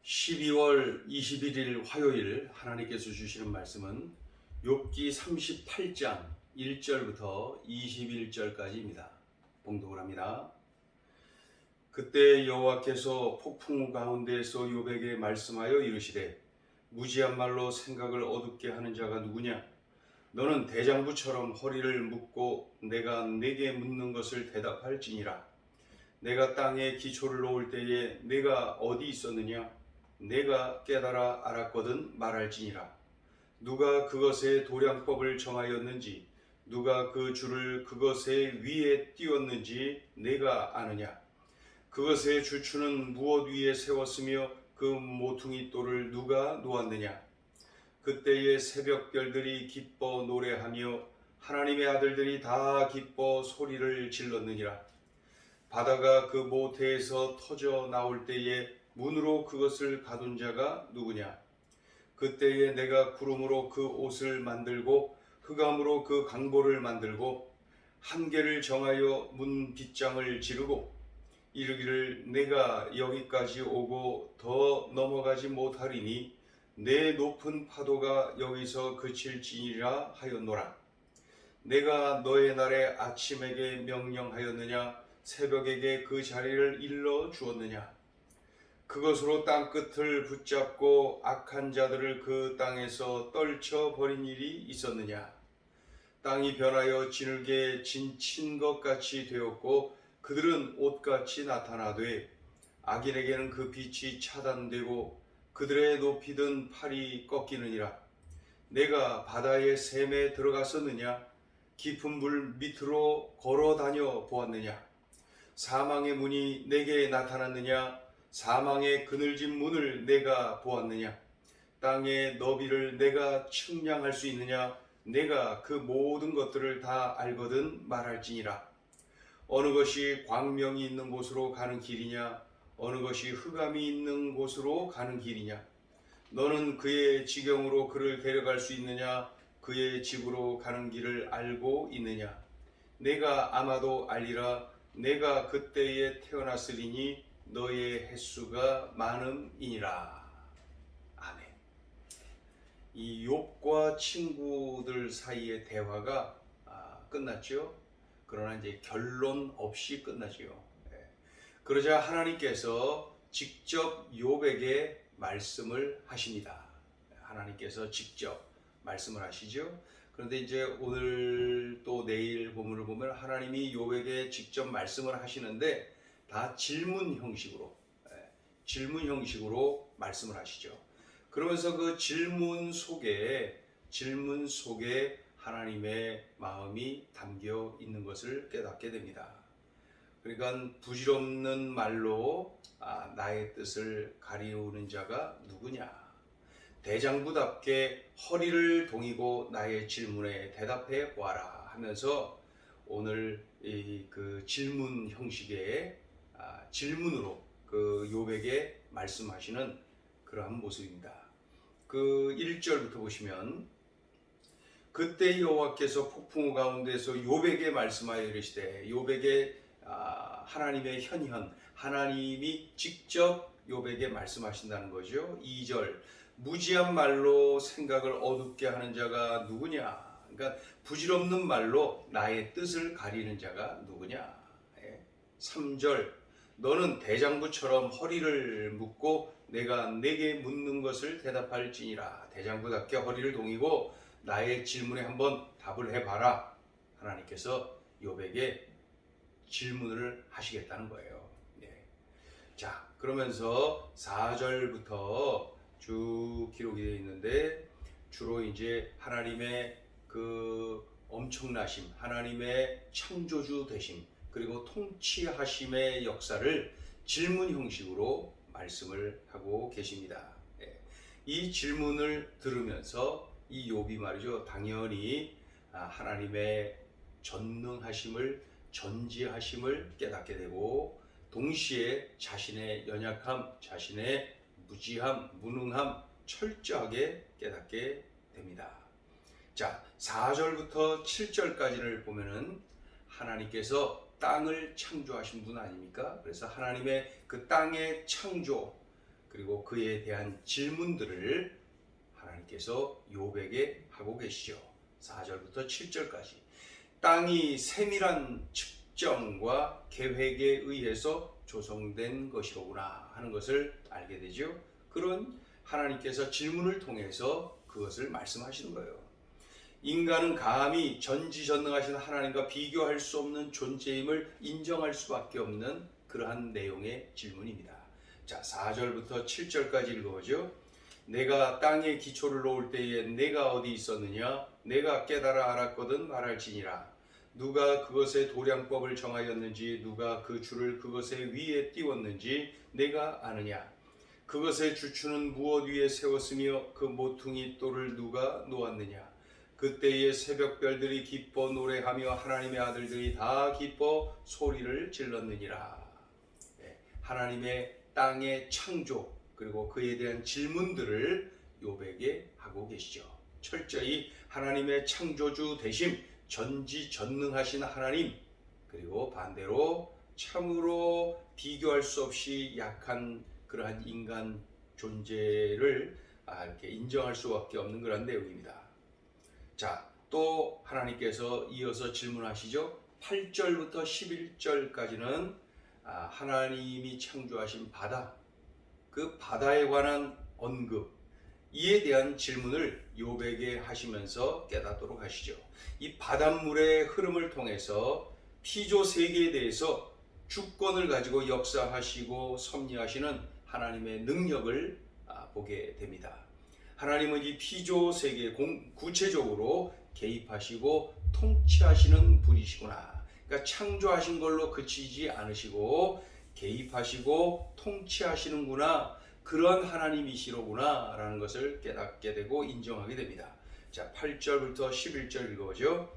12월 21일 화요일 하나님께서 주시는 말씀은 욥기 38장 1절부터 21절까지입니다. 봉독을 합니다. 그때 여호와께서 폭풍 가운데에서 욥에게 말씀하여 이르시되 무지한 말로 생각을 어둡게 하는 자가 누구냐? 너는 대장부처럼 허리를 묶고 내가 네게 묻는 것을 대답할지니라. 내가 땅에 기초를 놓을 때에 내가 어디 있었느냐? 내가 깨달아 알았거든 말할지니라. 누가 그것의 도량법을 정하였는지 누가 그 줄을 그것의 위에 띄웠는지 내가 아느냐? 그것의 주추는 무엇 위에 세웠으며 그 모퉁이 돌을 누가 놓았느냐? 그때의 새벽별들이 기뻐 노래하며 하나님의 아들들이 다 기뻐 소리를 질렀느니라. 바다가 그 모태에서 터져 나올 때에 문으로 그것을 가둔 자가 누구냐? 그때에 내가 구름으로 그 옷을 만들고 흑암으로 그 강보를 만들고 한계를 정하여 문 빗장을 지르고 이르기를 내가 여기까지 오고 더 넘어가지 못하리니 내 높은 파도가 여기서 그칠지니라 하였노라. 내가 너의 날에 아침에게 명령하였느냐? 새벽에게 그 자리를 일러 주었느냐? 그것으로 땅끝을 붙잡고 악한 자들을 그 땅에서 떨쳐버린 일이 있었느냐? 땅이 변하여 지늘게 진친 것 같이 되었고 그들은 옷같이 나타나되 악인에게는 그 빛이 차단되고 그들의 높이 든 팔이 꺾이느니라. 내가 바다의 샘에 들어갔었느냐? 깊은 물 밑으로 걸어 다녀 보았느냐? 사망의 문이 내게 나타났느냐? 사망의 그늘진 문을 내가 보았느냐? 땅의 너비를 내가 측량할 수 있느냐? 내가 그 모든 것들을 다 알거든 말할지니라. 어느 것이 광명이 있는 곳으로 가는 길이냐? 어느 것이 흑암이 있는 곳으로 가는 길이냐? 너는 그의 지경으로 그를 데려갈 수 있느냐? 그의 집으로 가는 길을 알고 있느냐? 내가 아마도 알리라. 내가 그때에 태어났으리니 너의 횟수가 많음이니라. 아멘. 이 욥과 친구들 사이의 대화가 끝났죠. 그러나 이제 결론 없이 끝나지요. 그러자 하나님께서 직접 욥에게 말씀을 하십니다. 하나님께서 직접 말씀을 하시죠. 그런데 이제 오늘 또 내일 본문을 보면 하나님이 욥에게 직접 말씀을 하시는데 다 질문 형식으로 말씀을 하시죠. 그러면서 그 질문 속에 하나님의 마음이 담겨 있는 것을 깨닫게 됩니다. 그러니까 부질없는 말로 나의 뜻을 가리우는 자가 누구냐? 대장부답게 허리를 동이고 나의 질문에 대답해 보아라 하면서 오늘 그 질문 형식의 질문으로 그 욥에게 말씀하시는 그러한 모습입니다. 그 1절부터 보시면 그때 여호와께서 폭풍우 가운데서 욥에게 말씀하여 이르시되 욥에게 하나님의 현현 하나님이 직접 욥에게 말씀하신다는 거죠. 2절 무지한 말로 생각을 어둡게 하는 자가 누구냐? 그러니까 부질없는 말로 나의 뜻을 가리는 자가 누구냐? 3절 너는 대장부처럼 허리를 묶고 내가 네게 묻는 것을 대답할지니라. 대장부답게 허리를 동이고 나의 질문에 한번 답을 해봐라. 하나님께서 욥에게 질문을 하시겠다는 거예요. 자, 그러면서 4절부터 쭉 기록이 되어 있는데 주로 이제 하나님의 그 엄청나심, 하나님의 창조주 되심, 그리고 통치하심의 역사를 질문 형식으로 말씀을 하고 계십니다. 이 질문을 들으면서 이 욥이 말이죠, 당연히 하나님의 전능하심을, 전지하심을 깨닫게 되고 동시에 자신의 연약함, 자신의 무지함, 무능함 철저하게 깨닫게 됩니다. 자, 4절부터 7절까지를 보면은 하나님께서 땅을 창조하신 분 아닙니까? 그래서 하나님의 그 땅의 창조, 그리고 그에 대한 질문들을 하나님께서 욥에게 하고 계시죠. 4절부터 7절까지. 땅이 세밀한 측정과 계획에 의해서 조성된 것이로구나 하는 것을 알게 되죠. 그런 하나님께서 질문을 통해서 그것을 말씀하시는 거예요. 인간은 감히 전지전능하신 하나님과 비교할 수 없는 존재임을 인정할 수밖에 없는 그러한 내용의 질문입니다. 자, 4절부터 7절까지 읽어보죠. 내가 땅에 기초를 놓을 때에 내가 어디 있었느냐? 내가 깨달아 알았거든 말할지니라. 누가 그것의 도량법을 정하였는지, 누가 그 줄을 그것의 위에 띄웠는지 내가 아느냐? 그것의 주추는 무엇 위에 세웠으며 그 모퉁이 돌을 누가 놓았느냐? 그때의 새벽별들이 기뻐 노래하며 하나님의 아들들이 다 기뻐 소리를 질렀느니라. 하나님의 땅의 창조 그리고 그에 대한 질문들을 욥에게 하고 계시죠. 철저히 하나님의 창조주 되심, 전지전능하신 하나님, 그리고 반대로 참으로 비교할 수 없이 약한 그러한 인간 존재를 이렇게 인정할 수밖에 없는 그런 내용입니다. 자, 또 하나님께서 이어서 질문하시죠. 8절부터 11절까지는 하나님이 창조하신 바다, 그 바다에 관한 언급, 이에 대한 질문을 욥에게 하시면서 깨닫도록 하시죠. 이 바닷물의 흐름을 통해서 피조 세계에 대해서 주권을 가지고 역사하시고 섭리하시는 하나님의 능력을 보게 됩니다. 하나님은 이 피조 세계에 구체적으로 개입하시고 통치하시는 분이시구나. 그러니까 창조하신 걸로 그치지 않으시고 개입하시고 통치하시는구나. 그런 하나님이시로구나 라는 것을 깨닫게 되고 인정하게 됩니다. 자, 8절부터 11절 읽어보죠.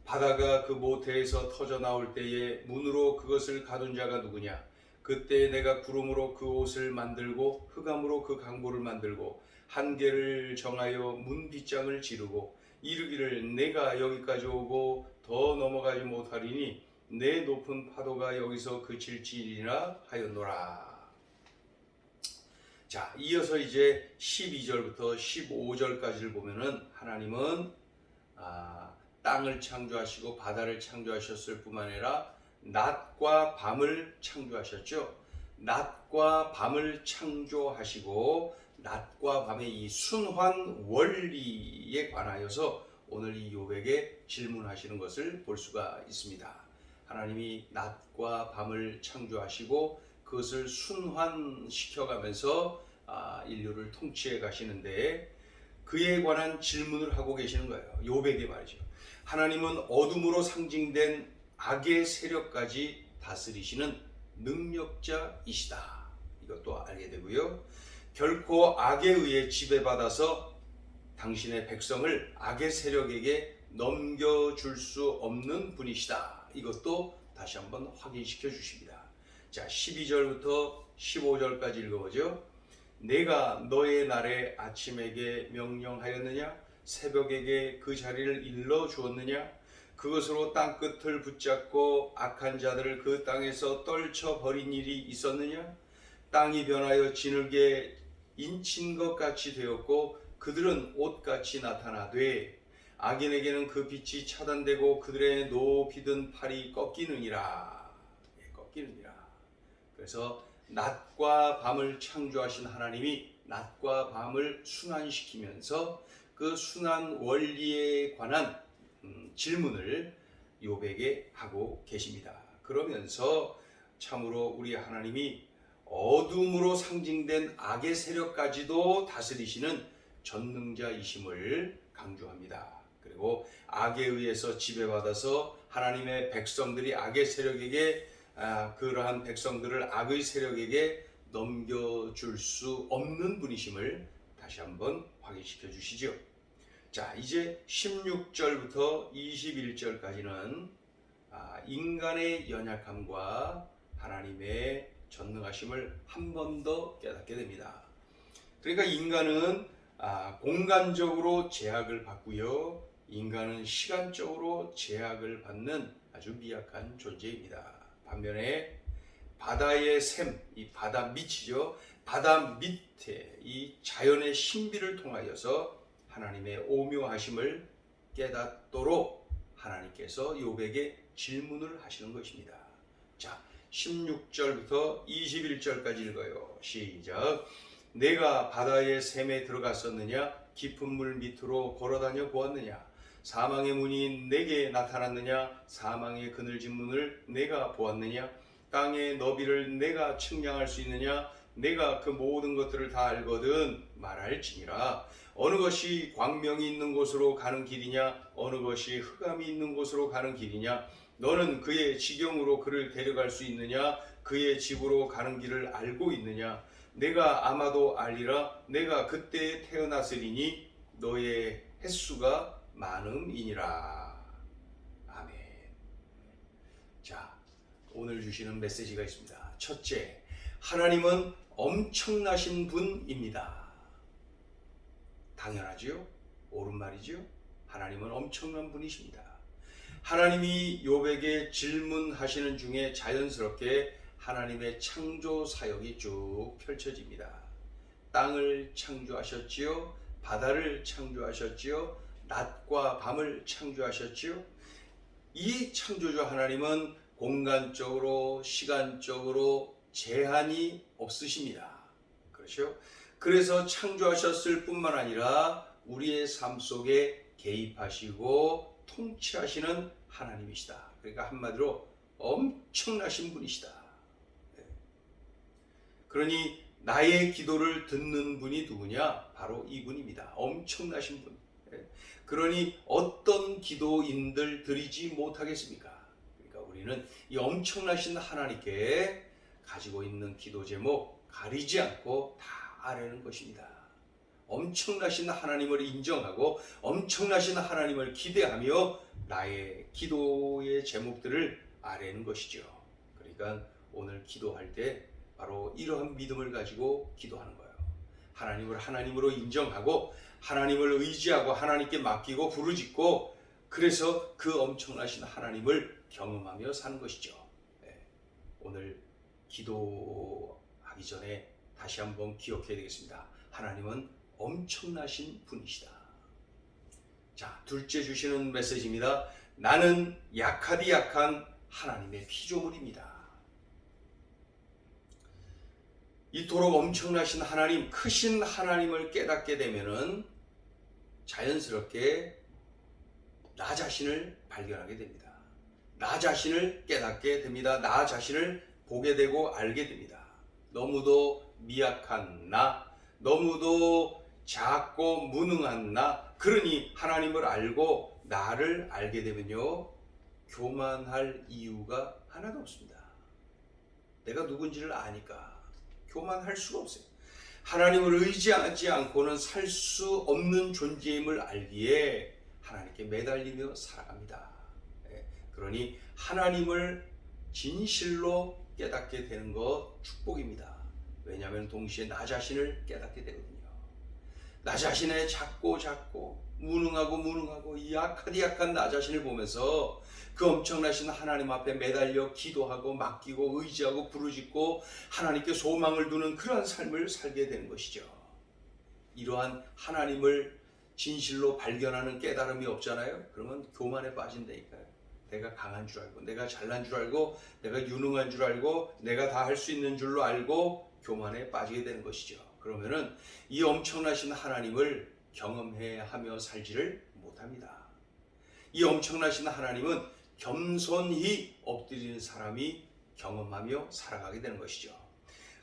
바다가 그 모태에서 터져 나올 때에 문으로 그것을 가둔 자가 누구냐? 그때 내가 구름으로 그 옷을 만들고 흑암으로 그 강보를 만들고 한계를 정하여 문 빗장을 지르고 이르기를 내가 여기까지 오고 더 넘어가지 못하리니 내 높은 파도가 여기서 그칠지니라 하였노라. 자, 이어서 이제 12절부터 15절까지를 보면은 하나님은 땅을 창조하시고 바다를 창조하셨을 뿐만 아니라 낮과 밤을 창조하셨죠. 낮과 밤을 창조하시고 낮과 밤의 이 순환 원리에 관하여서 오늘 이 욥에게 질문하시는 것을 볼 수가 있습니다. 하나님이 낮과 밤을 창조하시고 그것을 순환시켜가면서 인류를 통치해 가시는데 그에 관한 질문을 하고 계시는 거예요. 욥에게 말이죠. 하나님은 어둠으로 상징된 악의 세력까지 다스리시는 능력자이시다. 이것도 알게 되고요. 결코 악에 의해 지배받아서 당신의 백성을 악의 세력에게 넘겨줄 수 없는 분이시다. 이것도 다시 한번 확인시켜 주십니다. 자, 12절부터 15절까지 읽어보죠. 내가 너의 날에 아침에게 명령하였느냐? 새벽에게 그 자리를 일러 주었느냐? 그것으로 땅끝을 붙잡고 악한 자들을 그 땅에서 떨쳐버린 일이 있었느냐? 땅이 변하여 지늘게 인친 것 같이 되었고 그들은 옷같이 나타나되 악인에게는 그 빛이 차단되고 그들의 높이 든 팔이 꺾이느니라. 꺾이느니라. 그래서 낮과 밤을 창조하신 하나님이 낮과 밤을 순환시키면서 그 순환 원리에 관한 질문을 욥에게 하고 계십니다. 그러면서 참으로 우리 하나님이 어둠으로 상징된 악의 세력까지도 다스리시는 전능자이심을 강조합니다. 그리고 악에 의해서 지배받아서 하나님의 백성들이 악의 세력에게 그러한 백성들을 악의 세력에게 넘겨줄 수 없는 분이심을 다시 한번 확인시켜 주시죠. 자, 이제 16절부터 21절까지는 인간의 연약함과 하나님의 전능하심을 한 번 더 깨닫게 됩니다. 그러니까 인간은 공간적으로 제약을 받고요. 인간은 시간적으로 제약을 받는 아주 미약한 존재입니다. 반면에 바다의 샘, 이 바다 밑이죠. 바다 밑에 이 자연의 신비를 통하여서 하나님의 오묘하심을 깨닫도록 하나님께서 욥에게 질문을 하시는 것입니다. 자, 16절부터 21절까지 읽어요. 시작. 내가 바다의 샘에 들어갔었느냐? 깊은 물 밑으로 걸어다녀 보았느냐? 사망의 문이 내게 나타났느냐? 사망의 그늘진 문을 내가 보았느냐? 땅의 너비를 내가 측량할 수 있느냐? 내가 그 모든 것들을 다 알거든 말할지니라. 어느 것이 광명이 있는 곳으로 가는 길이냐? 어느 것이 흑암이 있는 곳으로 가는 길이냐? 너는 그의 지경으로 그를 데려갈 수 있느냐? 그의 집으로 가는 길을 알고 있느냐? 내가 아마도 알리라. 내가 그때에 태어났으리니 너의 횟수가 많음이니라. 아멘. 자, 오늘 주시는 메시지가 있습니다. 첫째, 하나님은 엄청나신 분입니다. 당연하지요? 옳은 말이지요? 하나님은 엄청난 분이십니다. 하나님이 욥에게 질문하시는 중에 자연스럽게 하나님의 창조 사역이 쭉 펼쳐집니다. 땅을 창조하셨지요. 바다를 창조하셨지요. 낮과 밤을 창조하셨지요. 이 창조주 하나님은 공간적으로 시간적으로 제한이 없으십니다. 그렇죠? 그래서 창조하셨을 뿐만 아니라 우리의 삶 속에 개입하시고 통치하시는 하나님이시다. 그러니까 한마디로 엄청나신 분이시다. 그러니 나의 기도를 듣는 분이 누구냐? 바로 이분입니다. 엄청나신 분. 그러니 어떤 기도인들 드리지 못하겠습니까? 그러니까 우리는 이 엄청나신 하나님께 가지고 있는 기도 제목 가리지 않고 다 아뢰는 것입니다. 엄청나신 하나님을 인정하고 엄청나신 하나님을 기대하며 나의 기도의 제목들을 아뢰는 것이죠. 그러니까 오늘 기도할 때 바로 이러한 믿음을 가지고 기도하는 거예요. 하나님을 하나님으로 인정하고 하나님을 의지하고 하나님께 맡기고 부르짖고 그래서 그 엄청나신 하나님을 경험하며 사는 것이죠. 오늘 기도하기 전에 다시 한번 기억해야 되겠습니다. 하나님은 엄청나신 분이시다. 자, 둘째 주시는 메시지입니다. 나는 약하디 약한 하나님의 피조물입니다. 이토록 엄청나신 하나님, 크신 하나님을 깨닫게 되면은 자연스럽게 나 자신을 발견하게 됩니다. 나 자신을 깨닫게 됩니다. 나 자신을 보게 되고 알게 됩니다. 너무도 미약한 나, 너무도 작고 무능한 나, 그러니 하나님을 알고 나를 알게 되면요, 교만할 이유가 하나도 없습니다. 내가 누군지를 아니까 교만할 수가 없어요. 하나님을 의지하지 않고는 살 수 없는 존재임을 알기에 하나님께 매달리며 살아갑니다. 그러니 하나님을 진실로 깨닫게 되는 것 축복입니다. 왜냐하면 동시에 나 자신을 깨닫게 되거든요. 나 자신의 작고 무능하고 약하디 약한 나 자신을 보면서 그 엄청나신 하나님 앞에 매달려 기도하고 맡기고 의지하고 부르짖고 하나님께 소망을 두는 그러한 삶을 살게 되는 것이죠. 이러한 하나님을 진실로 발견하는 깨달음이 없잖아요. 그러면 교만에 빠진다니까요. 내가 강한 줄 알고, 내가 잘난 줄 알고, 내가 유능한 줄 알고, 내가 다 할 수 있는 줄로 알고 교만에 빠지게 되는 것이죠. 그러면은 이 엄청나신 하나님을 경험해 하며 살지를 못합니다. 이 엄청나신 하나님은 겸손히 엎드리는 사람이 경험하며 살아가게 되는 것이죠.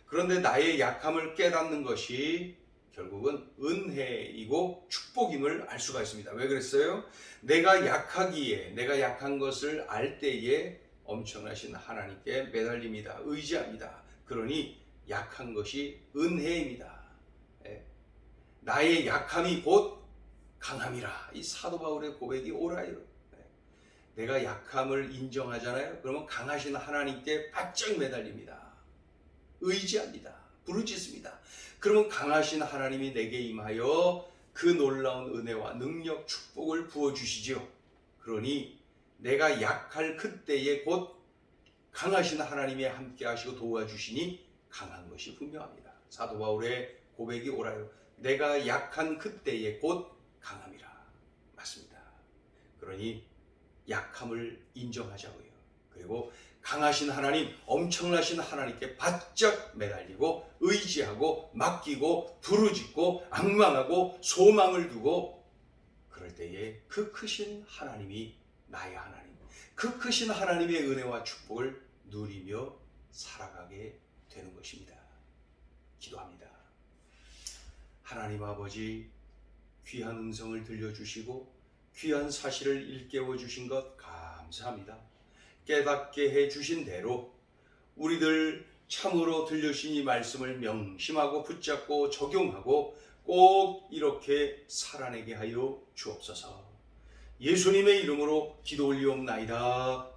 그런데 나의 약함을 깨닫는 것이 결국은 은혜이고 축복임을 알 수가 있습니다. 왜 그랬어요? 내가 약하기에, 내가 약한 것을 알 때에 엄청나신 하나님께 매달립니다. 의지합니다. 그러니 약한 것이 은혜입니다. 나의 약함이 곧 강함이라. 이 사도 바울의 고백이 옳아요. 내가 약함을 인정하잖아요. 그러면 강하신 하나님께 바짝 매달립니다. 의지합니다. 부르짖습니다. 그러면 강하신 하나님이 내게 임하여 그 놀라운 은혜와 능력, 축복을 부어주시죠. 그러니 내가 약할 그때에 곧 강하신 하나님이 함께 하시고 도와주시니 강한 것이 분명합니다. 사도 바울의 고백이 옳아요. 내가 약한 그때에 곧 강함이라. 맞습니다. 그러니 약함을 인정하자고요. 그리고 강하신 하나님, 엄청나신 하나님께 바짝 매달리고 의지하고 맡기고 부르짖고 앙망하고 소망을 두고, 그럴 때에 그 크신 하나님이 나의 하나님, 그 크신 하나님의 은혜와 축복을 누리며 살아가게 되는 것입니다. 기도합니다. 하나님 아버지, 귀한 음성을 들려주시고 귀한 사실을 일깨워 주신 것 감사합니다. 깨닫게 해주신 대로 우리들 참으로 들려주신 이 말씀을 명심하고 붙잡고 적용하고 꼭 이렇게 살아내게 하여 주옵소서. 예수님의 이름으로 기도 올리옵나이다.